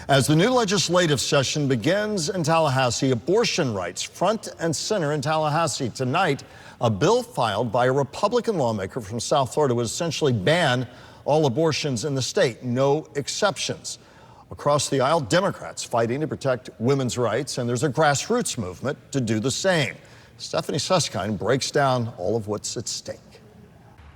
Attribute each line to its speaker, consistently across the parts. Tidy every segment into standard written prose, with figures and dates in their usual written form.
Speaker 1: As the new legislative session begins in Tallahassee, abortion rights front and center in Tallahassee. Tonight, a bill filed by a Republican lawmaker from South Florida would essentially ban all abortions in the state, no exceptions. Across the aisle, Democrats fighting to protect women's rights, and there's a grassroots movement to do the same. Stephanie Susskind breaks down all of what's at stake.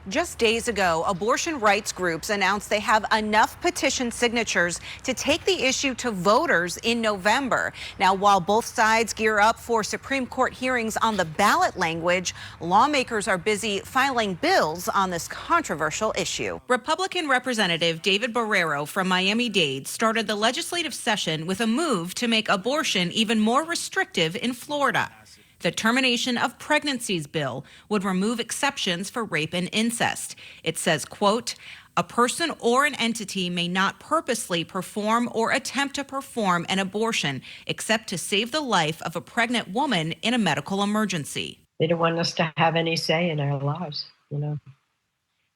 Speaker 2: Just days ago, abortion rights groups announced they have enough petition signatures to take the issue to voters in November. Now, while both sides gear up for Supreme Court hearings on the ballot language, lawmakers are busy filing bills on this controversial issue. Republican Representative David Barrero from Miami-Dade started the legislative session with a move to make abortion even more restrictive in Florida. The termination of pregnancies bill would remove exceptions for rape and incest. It says, quote, a person or an entity may not purposely perform or attempt to perform an abortion except to save the life of a pregnant woman in a medical emergency.
Speaker 3: They don't want us to have any say in our lives,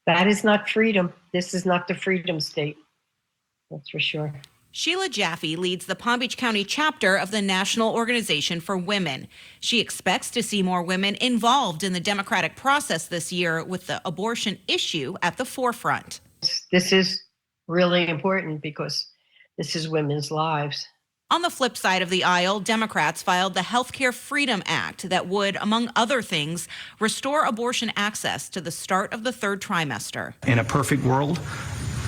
Speaker 3: That is not freedom. This is not the freedom state. That's for sure.
Speaker 2: Sheila Jaffe leads the Palm Beach County chapter of the National Organization for Women. She expects to see more women involved in the democratic process this year, with the abortion issue at the forefront.
Speaker 3: This is really important because this is women's lives.
Speaker 2: On the flip side of the aisle, Democrats filed the Healthcare Freedom Act that would, among other things, restore abortion access to the start of the third trimester.
Speaker 4: In a perfect world,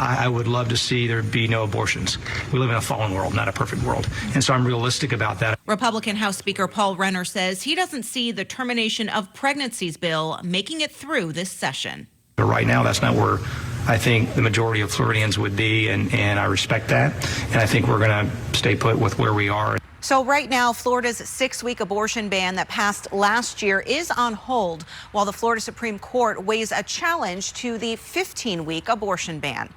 Speaker 4: I would love to see there be no abortions. We live in a fallen world, not a perfect world. And so I'm realistic about that.
Speaker 2: Republican House Speaker Paul Renner says he doesn't see the termination of pregnancies bill making it through this session.
Speaker 4: But right now, that's not where I think the majority of Floridians would be, and I respect that. And I think we're going to stay put with where we are.
Speaker 2: So right now, Florida's 6-week abortion ban that passed last year is on hold, while the Florida Supreme Court weighs a challenge to the 15-week abortion ban.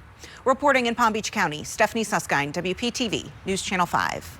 Speaker 2: Reporting in Palm Beach County, Stephanie Susskind, WPTV News Channel 5.